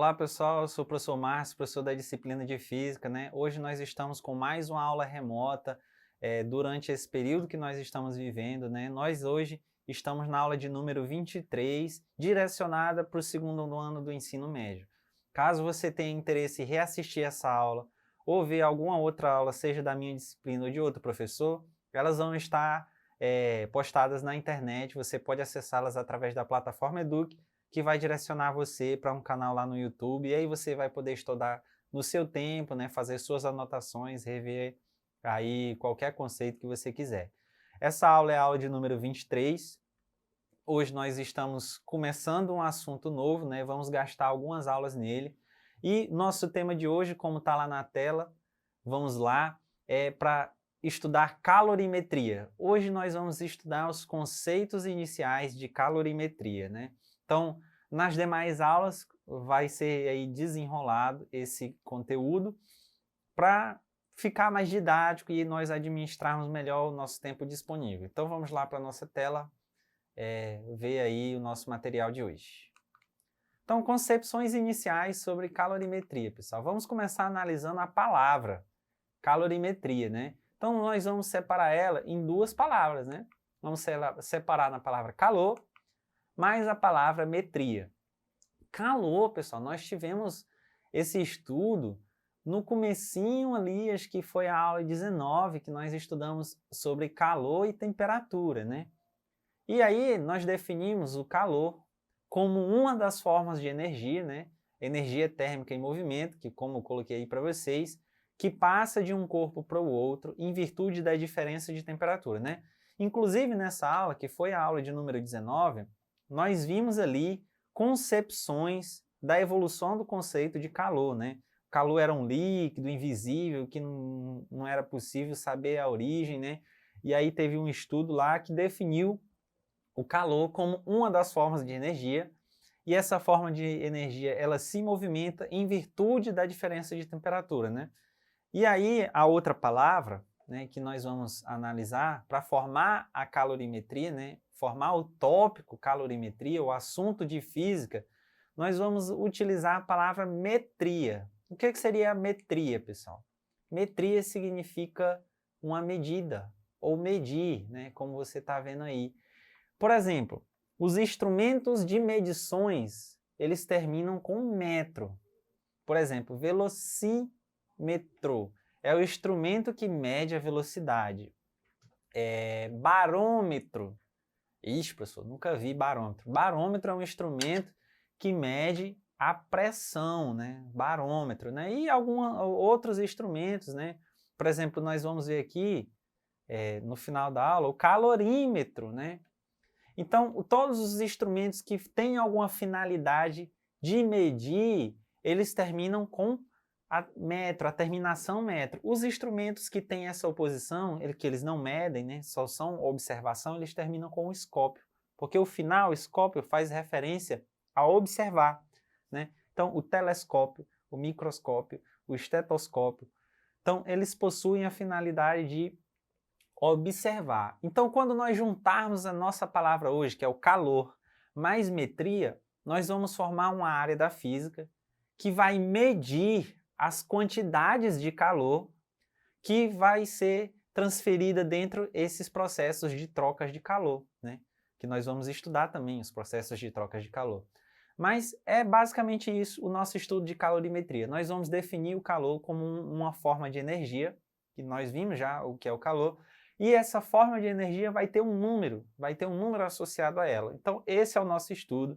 Olá pessoal, eu sou o professor Márcio, professor da disciplina de Física, né? Hoje nós estamos com mais uma aula remota durante esse período que nós estamos vivendo, né? Nós hoje estamos na aula de número 23, direcionada para o segundo ano do ensino médio. Caso você tenha interesse em reassistir essa aula ou ver alguma outra aula, seja da minha disciplina ou de outro professor, elas vão estar postadas na internet, você pode acessá-las através da plataforma Eduque, que vai direcionar você para um canal lá no YouTube, e aí você vai poder estudar no seu tempo, né, fazer suas anotações, rever aí qualquer conceito que você quiser. Essa aula é a aula de número 23. Hoje nós estamos começando um assunto novo, né, vamos gastar algumas aulas nele. E nosso tema de hoje, como está lá na tela, vamos lá, é para estudar calorimetria. Hoje nós vamos estudar os conceitos iniciais de calorimetria, né? Então, nas demais aulas vai ser aí desenrolado esse conteúdo para ficar mais didático e nós administrarmos melhor o nosso tempo disponível. Então vamos lá para a nossa tela, ver aí o nosso material de hoje. Então, concepções iniciais sobre calorimetria, pessoal. Vamos começar analisando a palavra calorimetria, né? Então, nós vamos separar ela em duas palavras, né? Vamos separar na palavra calor, mais a palavra metria. Calor, pessoal, nós tivemos esse estudo no comecinho ali, acho que foi a aula 19, que nós estudamos sobre calor e temperatura, né? E aí nós definimos o calor como uma das formas de energia, né? Energia térmica em movimento, que como eu coloquei aí para vocês, que passa de um corpo para o outro em virtude da diferença de temperatura, né? Inclusive nessa aula, que foi a aula de número 19, nós vimos ali concepções da evolução do conceito de calor, né? O calor era um líquido invisível que não era possível saber a origem, né? E aí teve um estudo lá que definiu o calor como uma das formas de energia, e essa forma de energia ela se movimenta em virtude da diferença de temperatura, né? E aí a outra palavra, né, que nós vamos analisar para formar a calorimetria, né, formar o tópico calorimetria, o assunto de física, nós vamos utilizar a palavra metria. O que seria a metria, pessoal? Metria significa uma medida, ou medir, né, como você está vendo aí. Por exemplo, os instrumentos de medições, eles terminam com metro. Por exemplo, velocímetro é o instrumento que mede a velocidade. Barômetro. Ixi, professor, nunca vi barômetro. Barômetro é um instrumento que mede a pressão, né? Barômetro, né? E alguns outros instrumentos, né? Por exemplo, nós vamos ver aqui, no final da aula, o calorímetro, né? Então, todos os instrumentos que têm alguma finalidade de medir, eles terminam com metro, a terminação metro. Os instrumentos que têm essa oposição, que eles não medem, né, só são observação, eles terminam com o escópio, porque o final, o escópio, faz referência a observar, né? Então, o telescópio, o microscópio, o estetoscópio, então, eles possuem a finalidade de observar. Então, quando nós juntarmos a nossa palavra hoje, que é o calor, mais metria, nós vamos formar uma área da física que vai medir as quantidades de calor que vai ser transferida dentro desses processos de trocas de calor, né? Que nós vamos estudar também, os processos de trocas de calor. Mas é basicamente isso o nosso estudo de calorimetria. Nós vamos definir o calor como uma forma de energia, que nós vimos já o que é o calor, e essa forma de energia vai ter um número associado a ela. Então esse é o nosso estudo,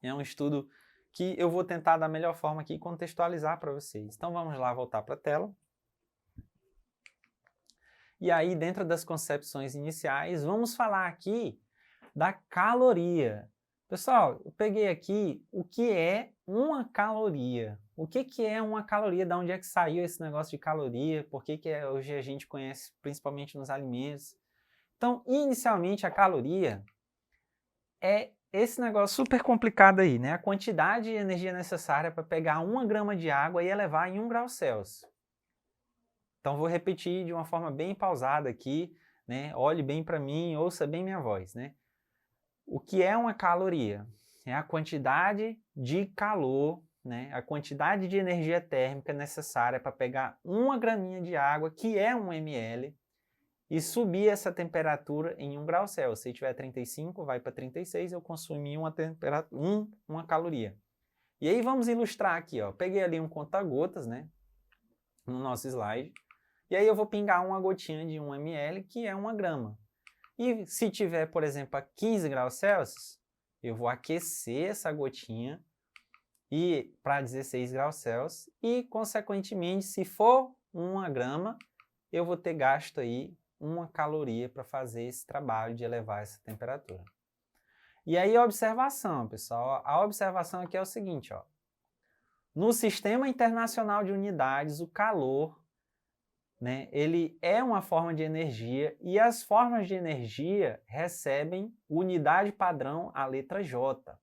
é um estudo que eu vou tentar da melhor forma aqui contextualizar para vocês. Então vamos lá voltar para a tela. E aí dentro das concepções iniciais, vamos falar aqui da caloria. Pessoal, eu peguei aqui o que é uma caloria. O que é uma caloria? De onde é que saiu esse negócio de caloria? Por que hoje a gente conhece principalmente nos alimentos? Então, inicialmente, a caloria é esse negócio super complicado aí, né? A quantidade de energia necessária para pegar 1 grama de água e elevar em 1 grau Celsius. Então, vou repetir de uma forma bem pausada aqui, né? Olhe bem para mim, ouça bem minha voz, né? O que é uma caloria? É a quantidade de calor né, a quantidade de energia térmica necessária para pegar 1 graminha de água, que é 1 ml, e subir essa temperatura em 1 grau Celsius. Se tiver 35, vai para 36, eu consumi uma caloria. E aí vamos ilustrar aqui, ó. Peguei ali um conta-gotas, né, no nosso slide, e aí eu vou pingar uma gotinha de 1 ml, que é 1 grama. E se tiver, por exemplo, a 15 graus Celsius, eu vou aquecer essa gotinha e para 16 graus Celsius e, consequentemente, se for 1 grama, eu vou ter gasto aí 1 caloria para fazer esse trabalho de elevar essa temperatura. E aí a observação, pessoal, a observação aqui é o seguinte, ó. No Sistema Internacional de Unidades, o calor, né, ele é uma forma de energia e as formas de energia recebem unidade padrão, a letra J,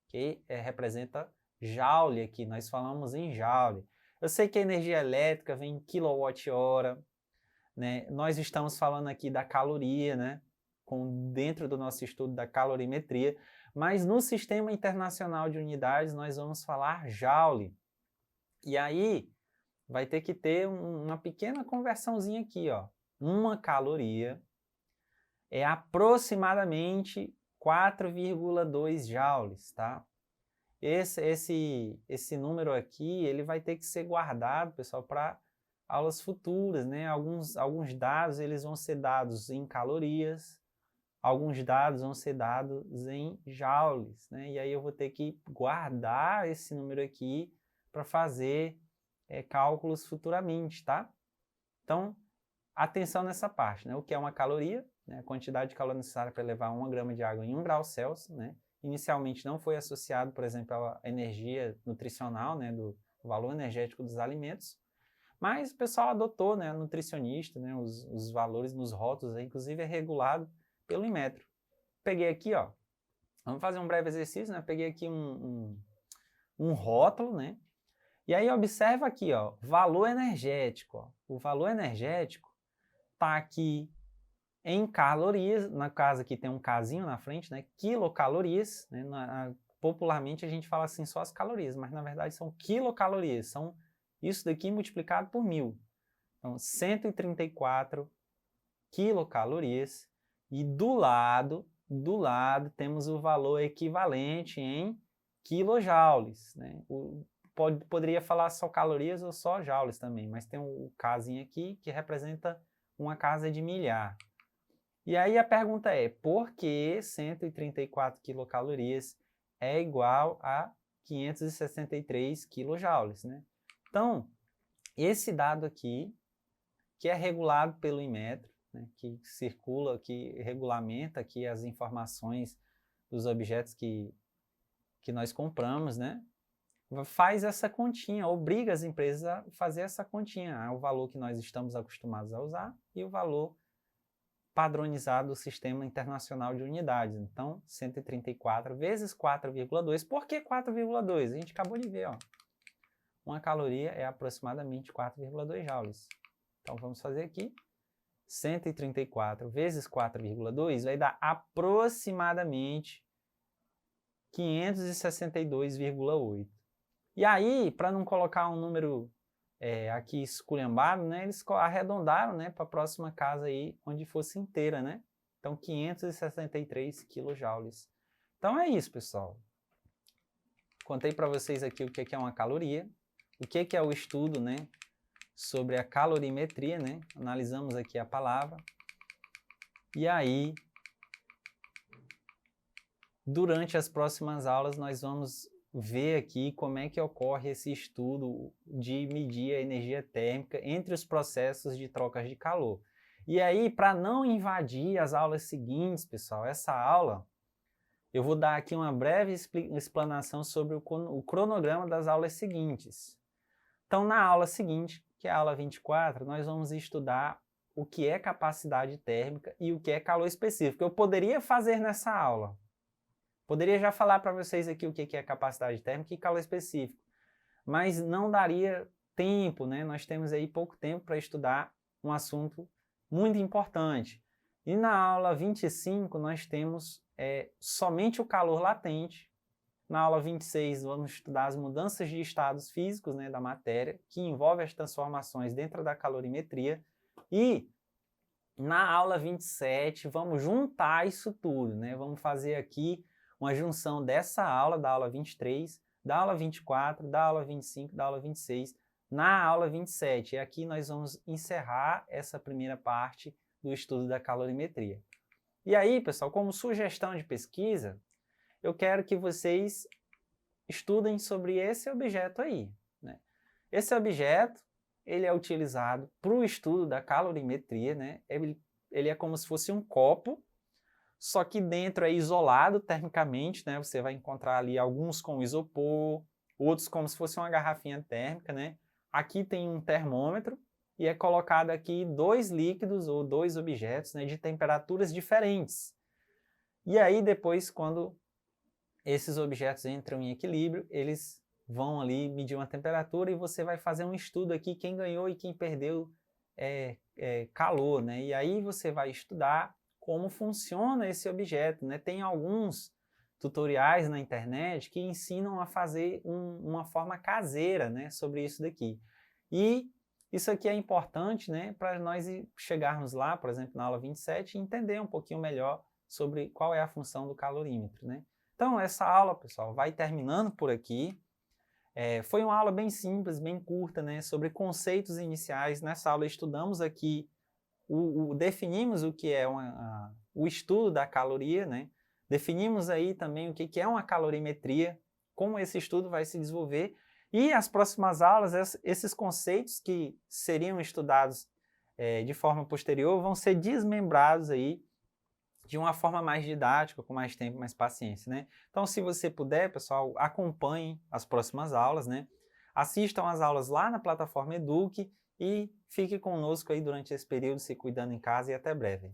que representa Joule aqui, nós falamos em Joule. Eu sei que a energia elétrica vem em quilowatt-hora, né? Nós estamos falando aqui da caloria, né? Dentro do nosso estudo da calorimetria, mas no Sistema Internacional de Unidades nós vamos falar Joule. E aí vai ter que ter uma pequena conversãozinha aqui, ó. 1 caloria é aproximadamente 4,2 joules, tá? Esse número aqui, ele vai ter que ser guardado, pessoal, para aulas futuras, né? Alguns dados, eles vão ser dados em calorias, alguns dados vão ser dados em joules, né? E aí eu vou ter que guardar esse número aqui para fazer cálculos futuramente, tá? Então, atenção nessa parte, né? O que é uma caloria, né? A quantidade de calor necessária para levar 1 grama de água em 1 grau Celsius, né? Inicialmente não foi associado, por exemplo, à energia nutricional, né? Do valor energético dos alimentos, mas o pessoal adotou, né? Nutricionista, né? Os valores nos rótulos, inclusive é regulado pelo Inmetro. Peguei aqui, ó, vamos fazer um breve exercício, né? Peguei aqui um rótulo, né? E aí observa aqui, ó, valor energético. Ó. O valor energético está aqui em calorias, no caso aqui tem um casinho na frente, né? Quilocalorias, né? Popularmente a gente fala assim só as calorias, mas na verdade são quilocalorias, são isso daqui multiplicado por 1000. Então 134 quilocalorias e do lado temos o valor equivalente em quilojoules, né? Poderia falar só calorias ou só joules também, mas tem um casinho aqui que representa uma casa de milhar. E aí a pergunta é, por que 134 quilocalorias é igual a 563 quilojoules, né? Então, esse dado aqui, que é regulado pelo Inmetro, né, que circula, que regulamenta aqui as informações dos objetos que nós compramos, né? Faz essa continha, obriga as empresas a fazer essa continha, o valor que nós estamos acostumados a usar e o valor padronizado do Sistema Internacional de Unidades. Então, 134 vezes 4,2. Por que 4,2? A gente acabou de ver, ó. 1 caloria é aproximadamente 4,2 joules. Então, vamos fazer aqui. 134 vezes 4,2 vai dar aproximadamente 562,8. E aí, para não colocar um número aqui esculhambado, né, eles arredondaram, né, para a próxima casa aí, onde fosse inteira, né? Então, 563 quilojoules. Então, é isso, pessoal. Contei para vocês aqui o que é uma caloria, o que é o estudo, né, sobre a calorimetria, né? Analisamos aqui a palavra. E aí, durante as próximas aulas, nós vamos ver aqui como é que ocorre esse estudo de medir a energia térmica entre os processos de trocas de calor. E aí, para não invadir as aulas seguintes, pessoal, essa aula, eu vou dar aqui uma breve explanação sobre o cronograma das aulas seguintes. Então, na aula seguinte, que é a aula 24, nós vamos estudar o que é capacidade térmica e o que é calor específico. Eu poderia fazer nessa aula. Poderia já falar para vocês aqui o que é capacidade térmica e calor específico, mas não daria tempo, né? Nós temos aí pouco tempo para estudar um assunto muito importante. E na aula 25 nós temos somente o calor latente, Na aula 26, vamos estudar as mudanças de estados físicos, né, da matéria, que envolve as transformações dentro da calorimetria. E na aula 27, vamos juntar isso tudo, né? Vamos fazer aqui uma junção dessa aula, da aula 23, da aula 24, da aula 25, da aula 26, na aula 27. E aqui nós vamos encerrar essa primeira parte do estudo da calorimetria. E aí, pessoal, como sugestão de pesquisa, eu quero que vocês estudem sobre esse objeto aí, né? Esse objeto, ele é utilizado para o estudo da calorimetria, né? Ele é como se fosse um copo, só que dentro é isolado termicamente, né? Você vai encontrar ali alguns com isopor, outros como se fosse uma garrafinha térmica, né? Aqui tem um termômetro e é colocado aqui 2 líquidos ou 2 objetos, né, de temperaturas diferentes. E aí depois, quando esses objetos entram em equilíbrio, eles vão ali medir uma temperatura e você vai fazer um estudo aqui, quem ganhou e quem perdeu calor, né? E aí você vai estudar como funciona esse objeto, né? Tem alguns tutoriais na internet que ensinam a fazer uma forma caseira, né, sobre isso daqui. E isso aqui é importante, né, para nós chegarmos lá, por exemplo, na aula 27, e entender um pouquinho melhor sobre qual é a função do calorímetro, né? Então, essa aula, pessoal, vai terminando por aqui. Foi uma aula bem simples, bem curta, né, sobre conceitos iniciais. Nessa aula estudamos aqui, definimos o que é o estudo da caloria, né? Definimos aí também o que é uma calorimetria, como esse estudo vai se desenvolver. E as próximas aulas, esses conceitos que seriam estudados de forma posterior, vão ser desmembrados aí de uma forma mais didática, com mais tempo, mais paciência, né? Então, se você puder, pessoal, acompanhe as próximas aulas, né? Assistam as aulas lá na plataforma Eduque e fique conosco aí durante esse período, se cuidando em casa, e até breve.